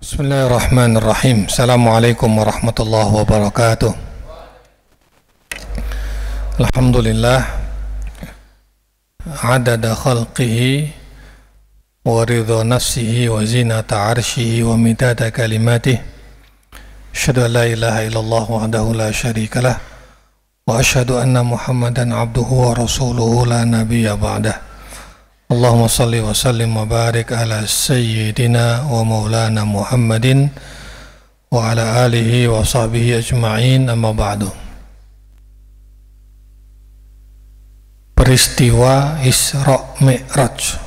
Bismillahirrahmanirrahim. Assalamualaikum warahmatullahi wabarakatuh. Alhamdulillah adada khalqihi wa ridha nafsihi wa zinata arshihi wa midada kalimatihi. Asyhadu an la ilaha illallah wahdahu la syarika lah wa asyhadu anna Muhammadan abduhu wa rasuluhu la nabiyya ba'dah. Allahumma salli wa sallim wa barik ala sayyidina wa maulana Muhammadin wa ala alihi wa sahbihi ajma'in, amma ba'du. Peristiwa Isra Mi'raj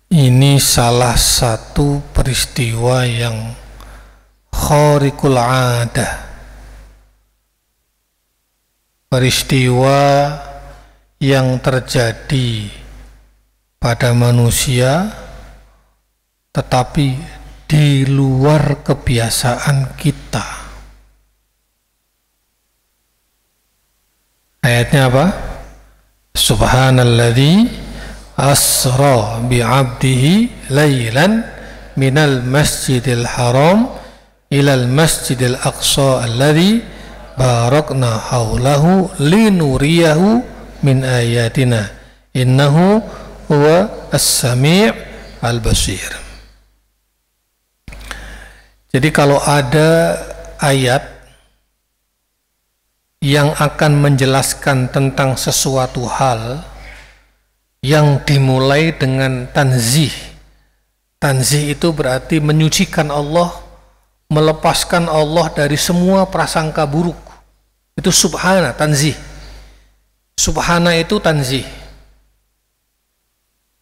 ini salah satu peristiwa yang khariqul 'adah, peristiwa yang terjadi pada manusia tetapi di luar kebiasaan kita. Ayatnya apa? Subhanalladzi asra bi'abdihi laylan minal masjidil haram ilal masjidil aqsa alladzi barakna haulahu linuriyahu min ayatina innahu huwa as-sami' al-basir. Jadi kalau ada ayat yang akan menjelaskan tentang sesuatu hal yang dimulai dengan tanzih, tanzih itu berarti menyucikan Allah, melepaskan Allah dari semua prasangka buruk, itu subhana, tanzih. Subhana itu tanzih.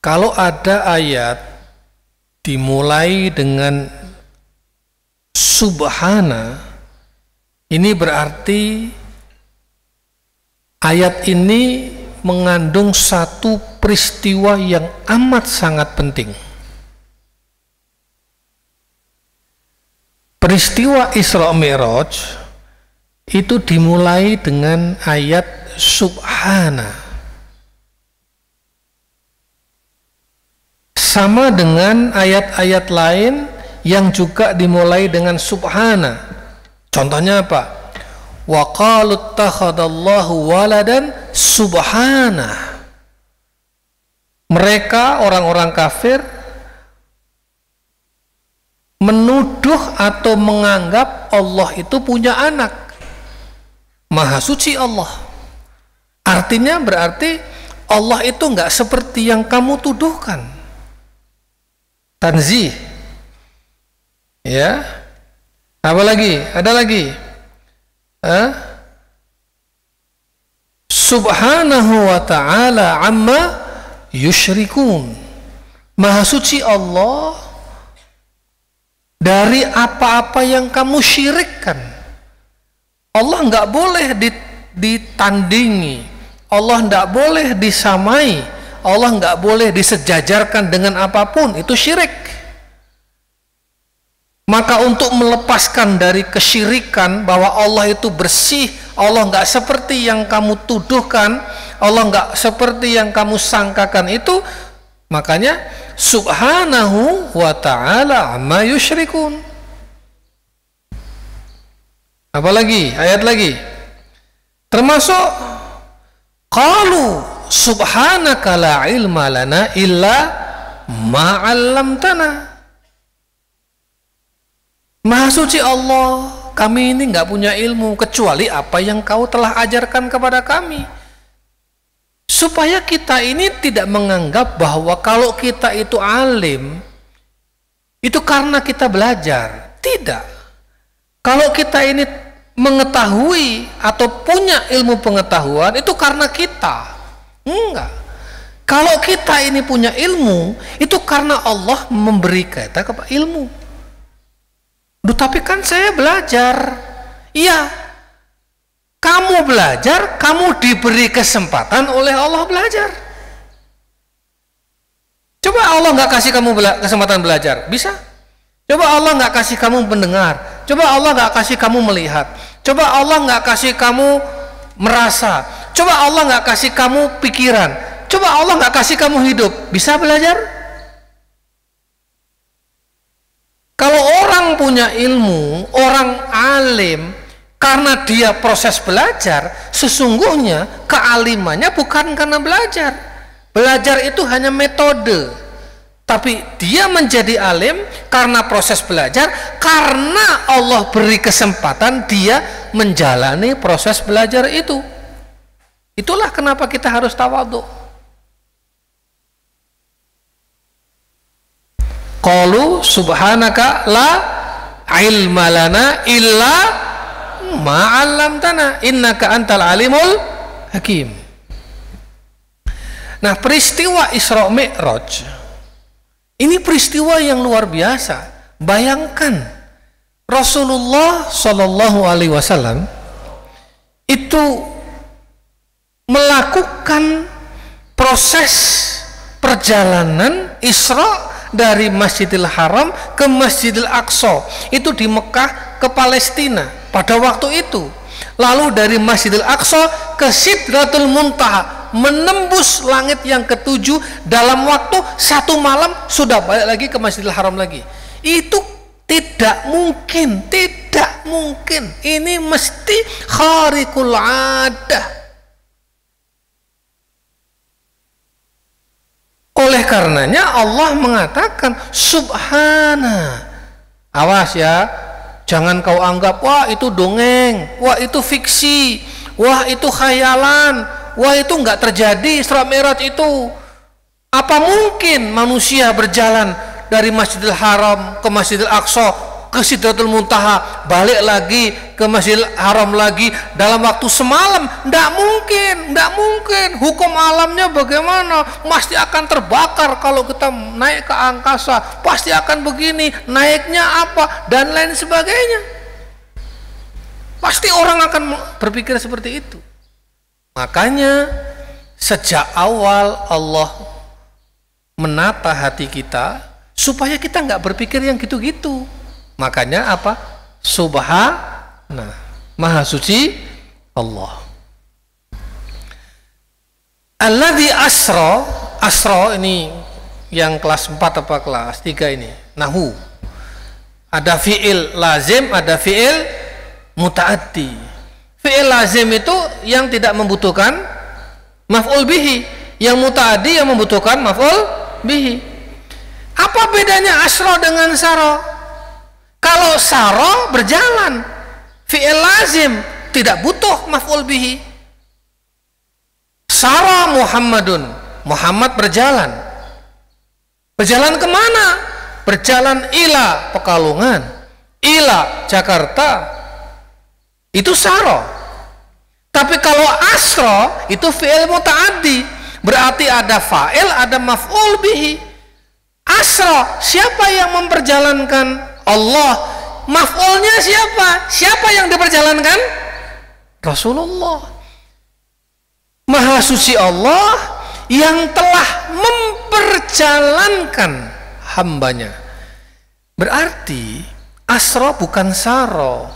Kalau ada ayat dimulai dengan subhana, ini berarti ayat ini mengandung satu peristiwa yang amat sangat penting. Peristiwa Isra Mi'raj itu dimulai dengan ayat subhana, sama dengan ayat-ayat lain yang juga dimulai dengan subhana. Contohnya apa? Wa qalu ittakhadallahu waladan subhana. Mereka orang-orang kafir menuduh atau menganggap Allah itu punya anak. Maha suci Allah. Artinya berarti Allah itu enggak seperti yang kamu tuduhkan. Tanzih. Ya. Apa lagi? Ada lagi? Subhanahu wa ta'ala amma yusyrikun. Maha suci Allah dari apa-apa yang kamu syirikkan. Allah enggak boleh ditandingi, Allah tidak boleh disamai, Allah tidak boleh disejajarkan dengan apapun, itu syirik. Maka untuk melepaskan dari kesyirikan bahwa Allah itu bersih, Allah tidak seperti yang kamu tuduhkan, Allah tidak seperti yang kamu sangkakan itu, makanya subhanahu wa ta'ala amma yusyrikun. Apalagi? Ayat lagi. Termasuk qalu subhanaka la ilma lana illa ma 'allamtana. Maha suci Allah, kami ini enggak punya ilmu kecuali apa yang kau telah ajarkan kepada kami. Supaya kita ini tidak menganggap bahwa kalau kita itu alim itu karena kita belajar. Tidak. Kalau kita ini mengetahui atau punya ilmu pengetahuan itu karena kita. Enggak. Kalau kita ini punya ilmu itu karena Allah memberi kita ilmu. Duh, tapi kan saya belajar. Iya. Kamu belajar, kamu diberi kesempatan oleh Allah belajar. Coba Allah nggak kasih kamu kesempatan belajar, bisa? Coba Allah nggak kasih kamu mendengar, coba Allah nggak kasih kamu melihat, coba Allah nggak kasih kamu merasa, coba Allah nggak kasih kamu pikiran, coba Allah nggak kasih kamu hidup, bisa belajar? punya ilmu, orang alim, karena dia proses belajar, sesungguhnya kealimannya bukan karena belajar. Belajar itu hanya metode. Tapi dia menjadi alim karena proses belajar, karena Allah beri kesempatan dia menjalani proses belajar itu. Itulah kenapa kita harus tawadhu. Qalu subhanaka la ilma lana illa ma 'allamtana innaka antal alimul hakim. Nah, peristiwa Isra Mi'raj ini peristiwa yang luar biasa. Bayangkan Rasulullah Shallallahu Alaihi Wasallam itu melakukan proses perjalanan Isra dari Masjidil Haram ke Masjidil Aqsa, itu di Mekah ke Palestina pada waktu itu. Lalu dari Masjidil Aqsa ke Sidratul Muntaha, menembus langit yang ketujuh dalam waktu 1 malam, sudah balik lagi ke Masjidil Haram lagi. Itu tidak mungkin, tidak mungkin. Ini mesti khariqul adah. Oleh karenanya Allah mengatakan subhana. Awas ya, jangan kau anggap wah itu dongeng, wah itu fiksi, wah itu khayalan, wah itu enggak terjadi Isra Mi'raj itu. Apa mungkin manusia berjalan dari Masjidil Haram ke Masjidil Aqsa ke Sidratul Muntaha, balik lagi ke Masjidil Haram lagi dalam waktu semalam? Enggak mungkin, enggak mungkin. Hukum alamnya bagaimana? Pasti akan terbakar kalau kita naik ke angkasa, pasti akan begini, naiknya apa dan lain sebagainya. Pasti orang akan berpikir seperti itu. Makanya sejak awal Allah menata hati kita supaya kita nggak berpikir yang gitu-gitu. Makanya apa? Subhana, Maha Suci Allah. Alladzi asra, asra ini yang kelas 4 apa kelas 3 ini? Nahu. Ada fi'il lazim, ada fi'il muta'addi. Fi'il lazim itu yang tidak membutuhkan maf'ul bihi, yang muta'addi yang membutuhkan maf'ul bihi. Apa bedanya asra dengan sara? Kalau sara berjalan, fi'il lazim tidak butuh maf'ul bihi. Sara Muhammadun, Muhammad berjalan. Berjalan kemana? Berjalan ila Pekalongan, ila Jakarta. Itu sara. Tapi kalau asra itu fi'il muta'addi, berarti ada fa'il, ada maf'ul bihi. Asra, siapa yang memperjalankan? Allah. Maf'ulnya siapa? Siapa yang diperjalankan? Rasulullah. Maha Suci Allah yang telah memperjalankan hambanya. Berarti asra bukan saro.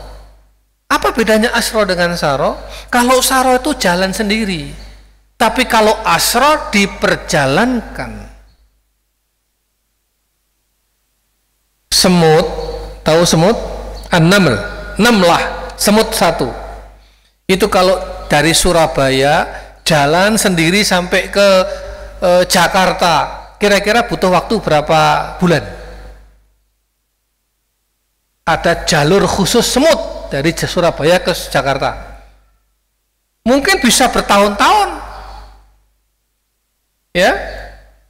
Apa bedanya asra dengan saro? Kalau saro itu jalan sendiri, tapi kalau asra diperjalankan. Semut, tahu semut? An-naml, namlah, semut satu. Itu kalau dari Surabaya jalan sendiri sampai ke Jakarta, kira-kira butuh waktu berapa bulan? Ada jalur khusus semut dari Surabaya ke Jakarta. Mungkin bisa bertahun-tahun. Ya,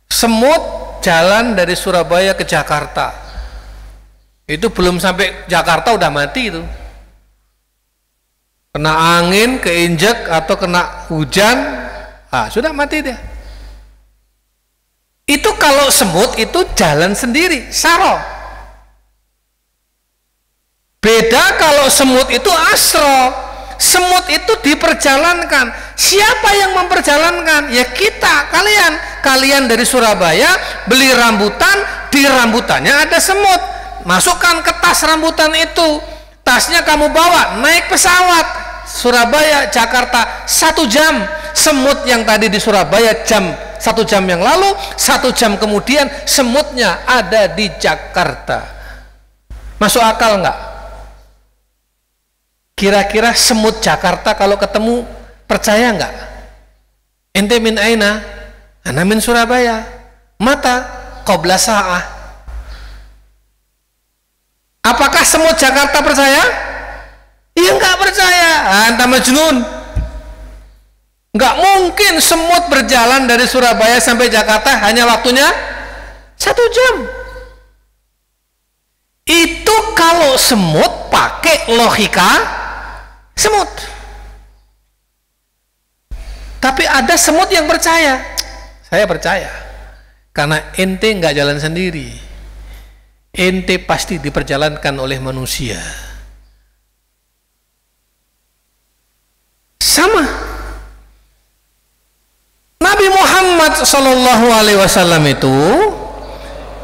semut jalan dari Surabaya ke Jakarta. Itu belum sampai Jakarta udah mati itu. Kena angin, keinjek atau kena hujan, sudah mati dia. Itu kalau semut itu jalan sendiri, saro. Beda kalau semut itu asro. Semut itu diperjalankan. Siapa yang memperjalankan? Ya kita, kalian. Kalian dari Surabaya beli rambutan, di rambutannya ada semut. Masukkan ke tas rambutan itu, tasnya kamu bawa, naik pesawat Surabaya Jakarta 1 jam. Semut yang tadi di Surabaya 1 jam yang lalu, 1 jam kemudian semutnya ada di Jakarta. Masuk akal nggak? Kira-kira semut Jakarta kalau ketemu percaya nggak? Ente min aina? Ana min Surabaya. Mata qabla sa'ah. Apakah semut Jakarta percaya? Iya nggak percaya. Anta majnun. Nggak mungkin semut berjalan dari Surabaya sampai Jakarta hanya waktunya 1 jam. Itu kalau semut pakai logika semut. Tapi ada semut yang percaya. Saya percaya. Karena ente nggak jalan sendiri. Ente pasti diperjalankan oleh manusia. Sama. Nabi Muhammad Shallallahu Alaihi Wasallam itu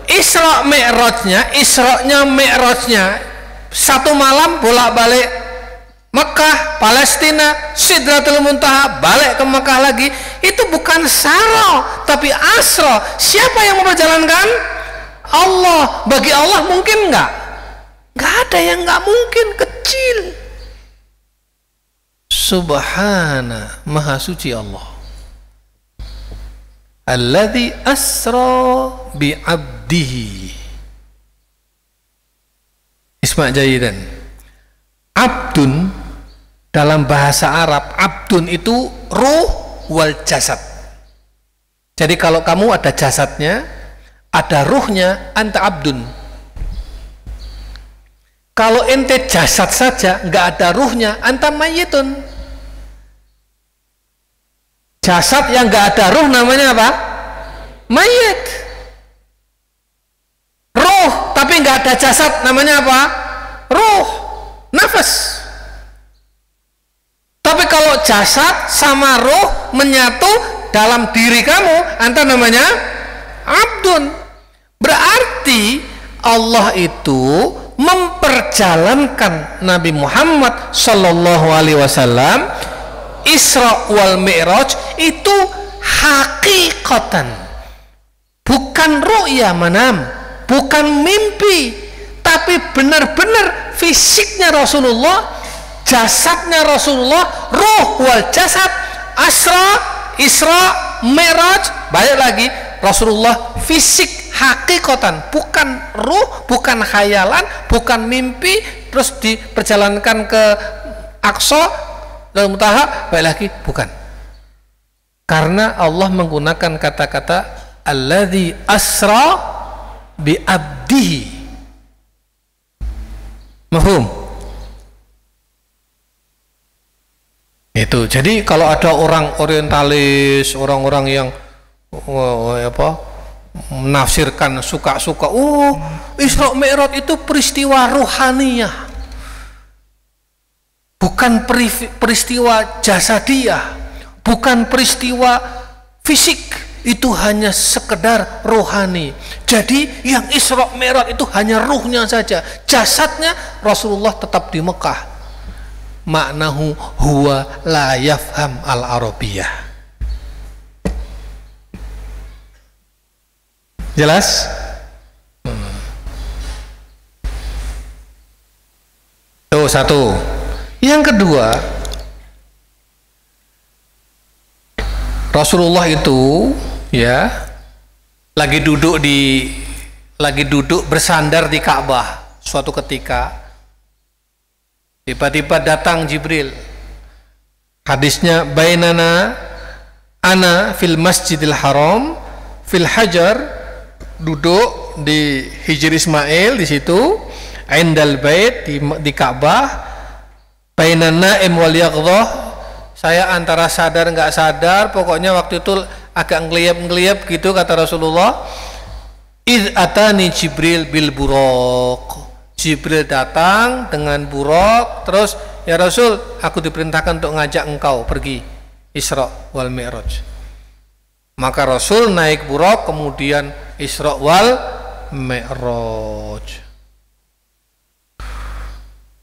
Isra Mi'rajnya 1 malam bolak-balik Mekah, Palestina, Sidratul Muntaha, balik ke Mekah lagi. Itu bukan saro, tapi asro. Siapa yang memperjalankan? Allah. Bagi Allah mungkin nggak? Nggak ada yang nggak mungkin, kecil. Subhana, maha suci Allah. Alladzi asra bi abdihi. Isma' jayidan. Abdun dalam bahasa Arab, abdun itu ruh wal jasad. Jadi kalau kamu ada jasadnya, ada ruhnya, anta abdun. Kalau ente jasad saja, nggak ada ruhnya, anta mayyitun. Jasad yang nggak ada ruh namanya apa? Mayit. Ruh tapi nggak ada jasad namanya apa? Ruh, nafas. Tapi kalau jasad sama ruh menyatu dalam diri kamu, anta namanya abdun. Berarti Allah itu memperjalankan Nabi Muhammad Sallallahu Alaihi Wasallam Isra wal Mi'raj itu hakikatan, bukan ru'ya manam, bukan mimpi, tapi benar-benar fisiknya Rasulullah, jasadnya Rasulullah, ruh wal jasad, Isra, Mi'raj, balik lagi Rasulullah fisik hakikatan, bukan ruh, bukan khayalan, bukan mimpi terus diperjalankan ke Aqsa dalam Muntaha, balik lagi bukan. Karena Allah menggunakan kata-kata alladzi asra bi abdihi. Mafhum? Itu. Jadi kalau ada orang orientalis, orang-orang yang menafsirkan suka-suka, Isra Mi'raj itu peristiwa ruhaniyah, bukan peristiwa jasadiyah, bukan peristiwa fisik, itu hanya sekedar rohani. Jadi yang Isra Mi'raj itu hanya ruhnya saja, jasadnya Rasulullah tetap di Mekah. Maknahu huwa la yafham al-arabiyah. Jelas? Tuh satu. Yang kedua, Rasulullah itu ya lagi duduk bersandar di Ka'bah suatu ketika, tiba-tiba datang Jibril. Hadisnya bainana ana fil Masjidil Haram fil Hajar, duduk di Hijr Ismail di situ, indal bait di Ka'bah, bainan naim wal yaqdhah, saya antara sadar nggak sadar, pokoknya waktu itu agak ngeliyap gitu kata Rasulullah. Idz atani Jibril bil buraq, Jibril datang dengan buraq, terus ya Rasul, aku diperintahkan untuk ngajak engkau pergi Isra wal Mi'raj. Maka Rasul naik buraq, kemudian Isra wal Mi'raj.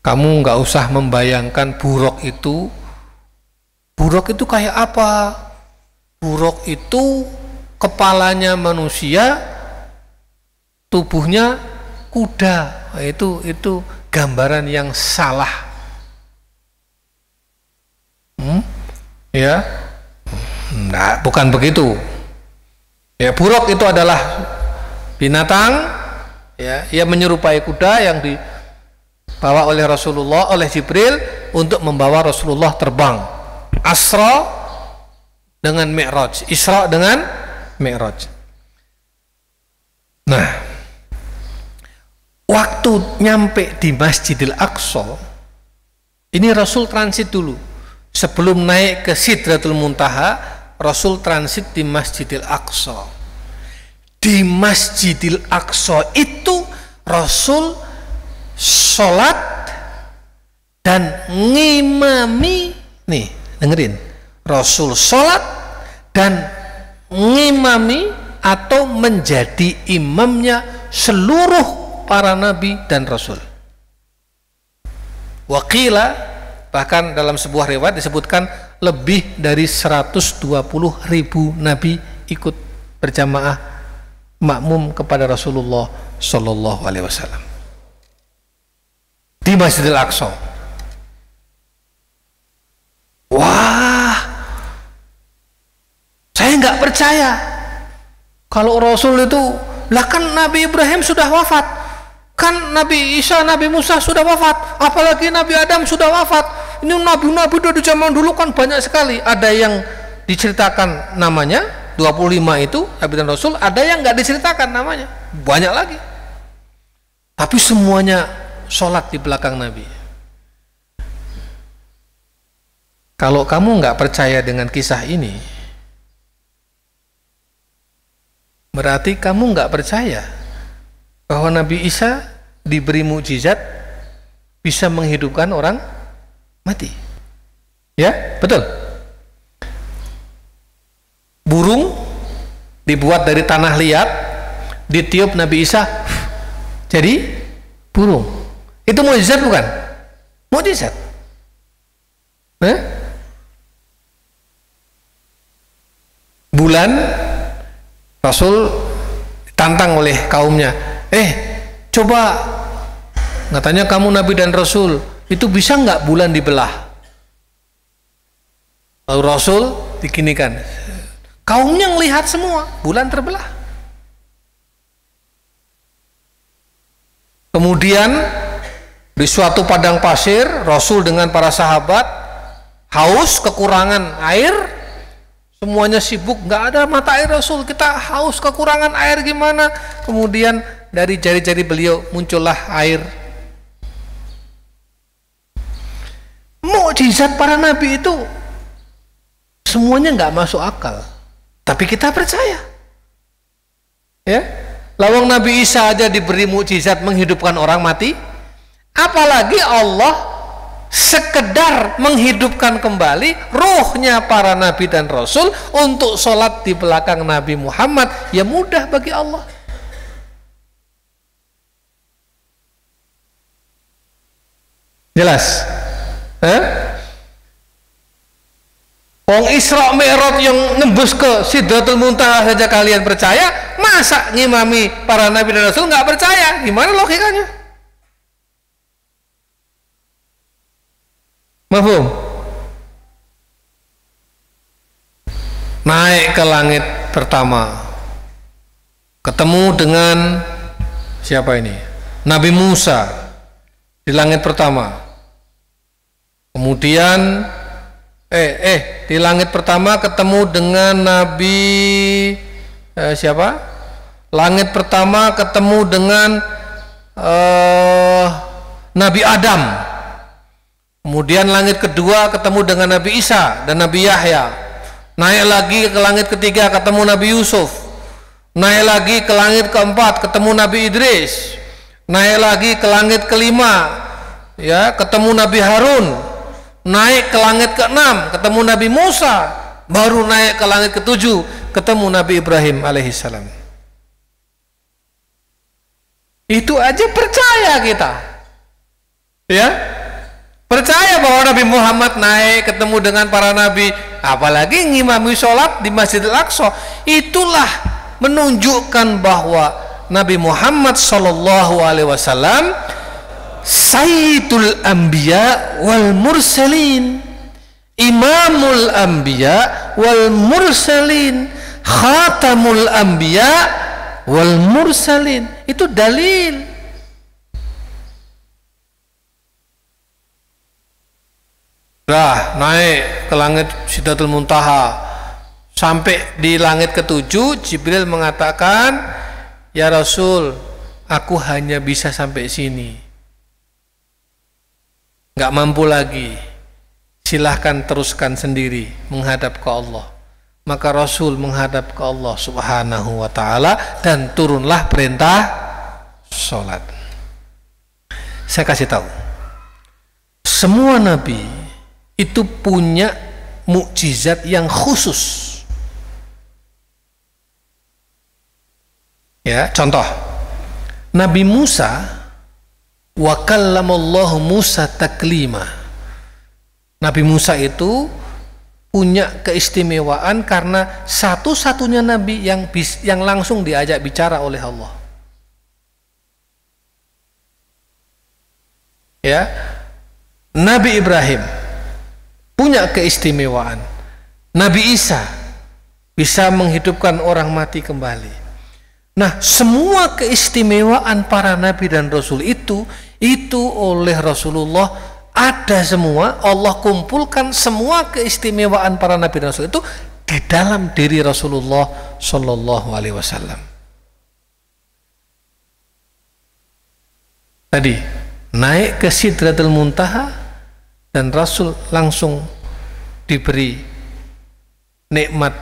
Kamu nggak usah membayangkan buraq itu kayak apa. Buraq itu kepalanya manusia, tubuhnya kuda. Itu gambaran yang salah. Ya, nah, bukan begitu. Ya, buruk itu adalah binatang, ya, ia menyerupai kuda yang dibawa oleh Rasulullah, oleh Jibril untuk membawa Rasulullah terbang. Asra dengan Mi'raj, Isra dengan Mi'raj. Nah, waktu nyampe di Masjidil Aqsa, ini Rasul transit dulu. Sebelum naik ke Sidratul Muntaha, Rasul transit di Masjidil Aqsa. Di Masjidil Aqsa itu Rasul sholat dan ngimami. Nih, dengerin. Rasul sholat dan ngimami atau menjadi imamnya seluruh para nabi dan rasul. Waqila, bahkan dalam sebuah riwayat disebutkan lebih dari 120.000 nabi ikut berjamaah makmum kepada Rasulullah Shallallahu Alaihi Wasallam di Masjidil Aqsa. Wah, saya nggak percaya kalau Rasul itu, lah kan Nabi Ibrahim sudah wafat, kan Nabi Isa, Nabi Musa sudah wafat, apalagi Nabi Adam sudah wafat. Ini nabi-nabi dari zaman dulu kan banyak sekali. Ada yang diceritakan namanya 25 itu Nabi dan Rasul, ada yang nggak diceritakan namanya, banyak lagi. Tapi semuanya sholat di belakang Nabi. Kalau kamu nggak percaya dengan kisah ini, berarti kamu nggak percaya bahwa Nabi Isa diberi mukjizat bisa menghidupkan orang mati. Ya, betul. Burung dibuat dari tanah liat, ditiup Nabi Isa jadi burung. Itu mukjizat bukan? Mukjizat. Bulan, Rasul ditantang oleh kaumnya, coba, katanya kamu Nabi dan Rasul, itu bisa nggak bulan dibelah? Lalu Rasul diginikan, kaumnya ngelihat semua bulan terbelah. Kemudian di suatu padang pasir, Rasul dengan para sahabat haus, kekurangan air, semuanya sibuk, nggak ada mata air. Rasul, kita haus, kekurangan air gimana? Kemudian dari jari-jari beliau muncullah air. Mukjizat para nabi itu semuanya nggak masuk akal, tapi kita percaya. Ya, lawang Nabi Isa aja diberi mukjizat menghidupkan orang mati, apalagi Allah sekedar menghidupkan kembali ruhnya para nabi dan rasul untuk sholat di belakang Nabi Muhammad. Ya mudah bagi Allah. Jelas? Wong Isra Mi'raj yang nembus ke Sidratul Muntaha saja kalian percaya, masa ngimami para nabi dan rasul nggak percaya? Gimana logikanya? Mafhum? Naik ke langit pertama, ketemu dengan siapa ini? Nabi Musa di langit pertama. Kemudian di langit pertama ketemu dengan Nabi siapa? Langit pertama ketemu dengan Nabi Adam. Kemudian langit kedua ketemu dengan Nabi Isa dan Nabi Yahya. Naik lagi ke langit ketiga ketemu Nabi Yusuf. Naik lagi ke langit keempat ketemu Nabi Idris. Naik lagi ke langit kelima, ya, ketemu Nabi Harun. Naik ke langit keenam ketemu Nabi Musa. Baru naik ke langit ketujuh ketemu Nabi Ibrahim alaihissalam. Itu aja percaya kita, ya, percaya bahwa Nabi Muhammad naik ketemu dengan para nabi, apalagi ngimami sholat di Masjidil Aqsa. Itulah menunjukkan bahwa Nabi Muhammad sallallahu alaihi wasallam Sayyidul Anbiya wal Mursalin, Imamul Anbiya wal Mursalin, Khatamul Anbiya wal Mursalin. Itu dalil. Naik ke langit Sidratul Muntaha, sampai di langit ketujuh Jibril mengatakan, ya Rasul, aku hanya bisa sampai sini, nggak mampu lagi, silahkan teruskan sendiri menghadap ke Allah. Maka Rasul menghadap ke Allah subhanahu wa ta'ala, dan turunlah perintah sholat. Saya kasih tahu, semua nabi itu punya mukjizat yang khusus. Ya, contoh, Nabi Musa, wa kallamallahu Musa taklima. Nabi Musa itu punya keistimewaan karena satu-satunya nabi yang langsung diajak bicara oleh Allah. Ya, Nabi Ibrahim punya keistimewaan. Nabi Isa bisa menghidupkan orang mati kembali. Nah, semua keistimewaan para nabi dan rasul itu oleh Rasulullah ada semua. Allah kumpulkan semua keistimewaan para nabi dan rasul itu di dalam diri Rasulullah Shallallahu Alaihi Wasallam. Tadi naik ke Sidratul Muntaha, dan Rasul langsung diberi nikmat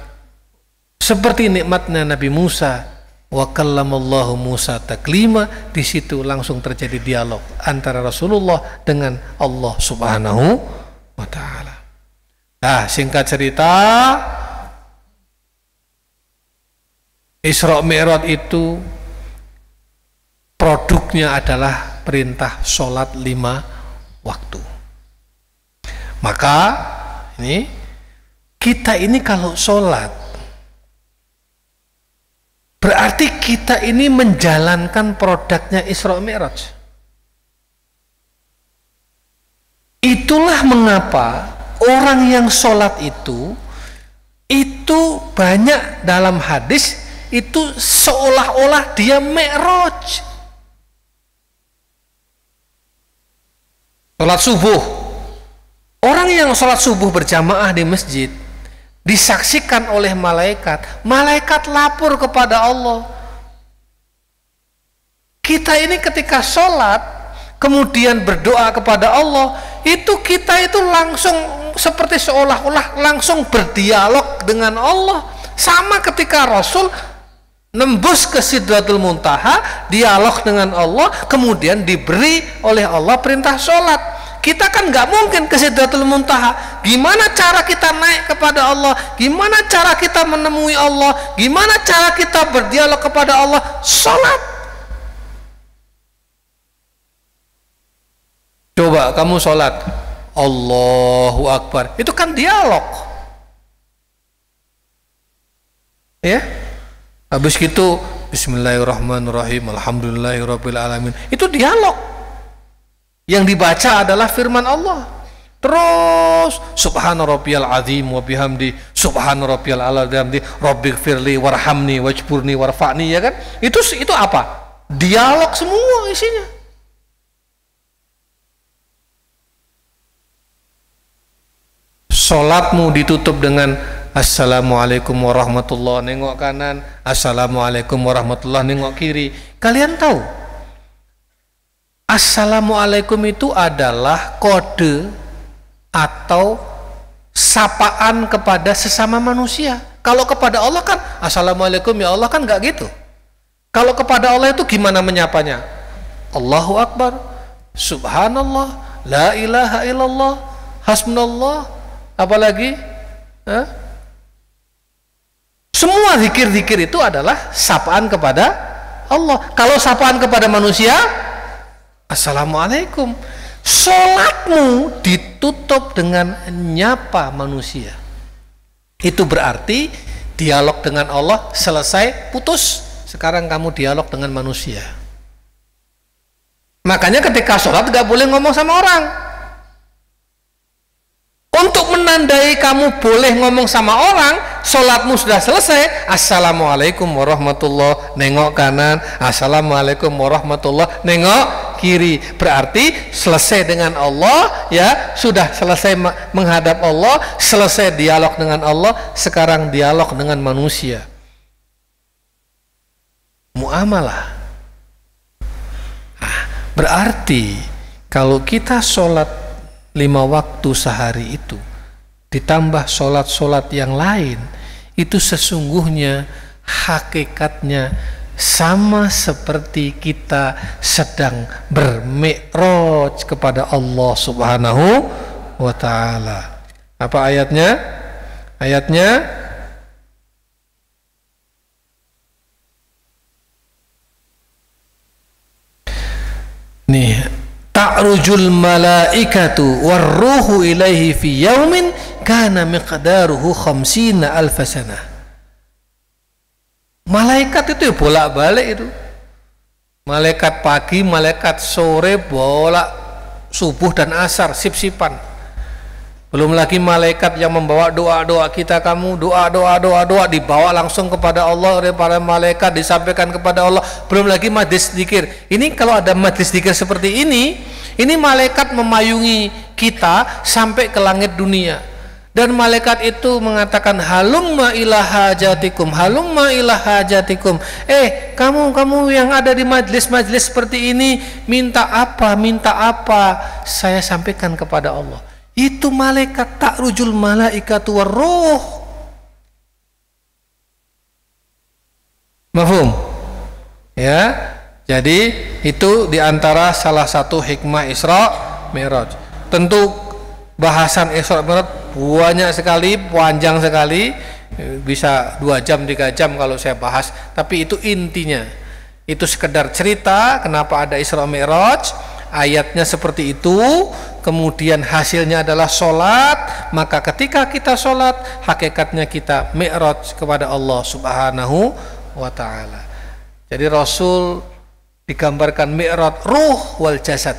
seperti nikmatnya Nabi Musa, wa kallamallahu Musa taklima. Di situ langsung terjadi dialog antara Rasulullah dengan Allah Subhanahu wa ta'ala. Nah, singkat cerita, Isra Mi'raj itu produknya adalah perintah sholat 5 waktu. Maka ini kita ini kalau sholat berarti kita ini menjalankan produknya Isra Mi'raj. Itulah mengapa orang yang sholat itu banyak dalam hadis itu seolah-olah dia Mi'raj. Sholat subuh, orang yang sholat subuh berjamaah di masjid disaksikan oleh malaikat. Malaikat lapor kepada Allah. Kita ini ketika sholat kemudian berdoa kepada Allah, itu kita itu langsung seperti seolah-olah langsung berdialog dengan Allah. Sama ketika Rasul nembus ke Sidratul Muntaha, dialog dengan Allah, kemudian diberi oleh Allah perintah sholat. Kita kan nggak mungkin ke Sidratul Muntaha. Gimana cara kita naik kepada Allah? Gimana cara kita menemui Allah? Gimana cara kita berdialog kepada Allah? Sholat. Coba kamu sholat, Allahu Akbar, itu kan dialog. Ya, habis gitu Bismillahirrahmanirrahim, Alhamdulillahirabbil alamin, itu dialog. Yang dibaca adalah firman Allah. Terus subhana rabbiyal azim wa bihamdi, subhana rabbiyal ala bihamdi, rabbighfirli warhamni wajburni warfa'ni, ya kan? Itu apa? Dialog semua isinya. Salatmu ditutup dengan Assalamualaikum warahmatullahi, nengok kanan, Assalamualaikum warahmatullahi, nengok kiri. Kalian tahu Assalamualaikum itu adalah kode atau sapaan kepada sesama manusia. Kalau kepada Allah kan Assalamualaikum ya Allah, kan nggak gitu. Kalau kepada Allah itu gimana menyapanya? Allahu Akbar, Subhanallah, La ilaha illallah, Hasbunallah, apalagi? Semua zikir-zikir itu adalah sapaan kepada Allah. Kalau sapaan kepada manusia, Assalamualaikum. Sholatmu ditutup dengan nyapa manusia. Itu berarti dialog dengan Allah selesai, putus, sekarang kamu dialog dengan manusia. Makanya ketika sholat gak boleh ngomong sama orang. Untuk menandai kamu boleh ngomong sama orang, sholatmu sudah selesai, assalamualaikum warahmatullahi, nengok kanan, assalamualaikum warahmatullahi, nengok kiri. Berarti selesai dengan Allah, ya sudah selesai menghadap Allah, selesai dialog dengan Allah, sekarang dialog dengan manusia. Muamalah. Berarti kalau kita sholat 5 waktu sehari itu ditambah sholat-sholat yang lain, itu sesungguhnya hakikatnya sama seperti kita sedang bermi'raj kepada Allah Subhanahu wa ta'ala. Apa ayatnya? Ayatnya nih, ta'rujul malaikatu warruhu ilaihi fi yaumin kana miqdaruhu 50 alf sanah. Malaikat itu bolak-balik itu. Malaikat pagi, malaikat sore, bolak subuh dan asar, sip-sipan. Belum lagi malaikat yang membawa doa-doa kita, kamu doa dibawa langsung kepada Allah oleh para malaikat, disampaikan kepada Allah. Belum lagi majlis dzikir. Ini kalau ada majlis dzikir seperti ini malaikat memayungi kita sampai ke langit dunia. Dan malaikat itu mengatakan halumma ila hajatikum, halumma ila hajatikum. Kamu yang ada di majlis-majlis seperti ini, minta apa? Saya sampaikan kepada Allah. Itu malaikat, ta'rujul malaikatu warruh. Mafhum? Ya. Jadi itu diantara salah satu hikmah Isra Mi'raj. Tentu bahasan Isra Mi'raj banyak sekali, panjang sekali, bisa 2 jam 3 jam kalau saya bahas. Tapi itu intinya. Itu sekedar cerita kenapa ada Isra Mi'raj. Ayatnya seperti itu, kemudian hasilnya adalah sholat. Maka ketika kita sholat, hakikatnya kita mi'raj kepada Allah Subhanahu wa ta'ala. Jadi Rasul digambarkan mi'raj ruh wal jasad.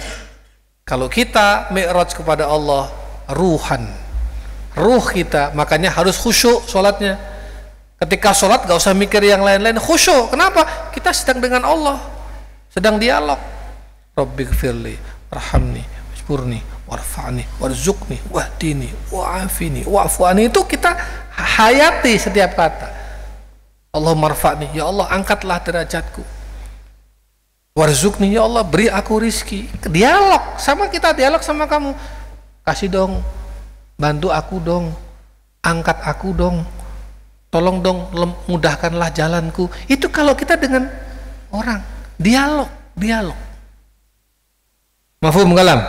Kalau kita mi'raj kepada Allah ruhan, ruh kita, makanya harus khusyuk sholatnya. Ketika sholat gak usah mikir yang lain-lain, khusyuk. Kenapa? Kita sedang dengan Allah, sedang dialog. Rabbighfirli warhamni wajburni warfa'ni warzuqni wahdini wa'afini wa'fu anni. Itu kita hayati setiap kata. Allahumma rfa'ni, ya Allah angkatlah derajatku. Warzuqni, ya Allah beri aku rizki. Dialog sama kita, dialog sama kamu. Kasih dong, bantu aku dong, angkat aku dong, tolong dong, mudahkanlah jalanku. Itu kalau kita dengan orang, dialog. Mafhum kalam?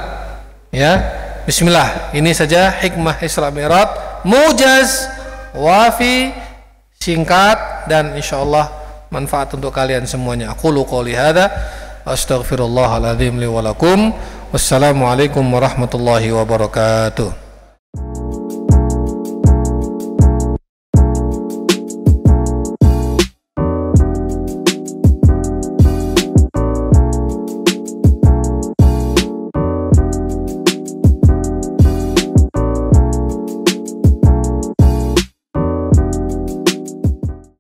Ya, bismillah. Ini saja hikmah Isra Mi'raj, mujaz, wafi, singkat, dan insyaallah manfaat untuk kalian semuanya. Aqulu qouli hadza astaghfirullahal azim li wa lakum. Wassalamualaikum warahmatullahi wabarakatuh.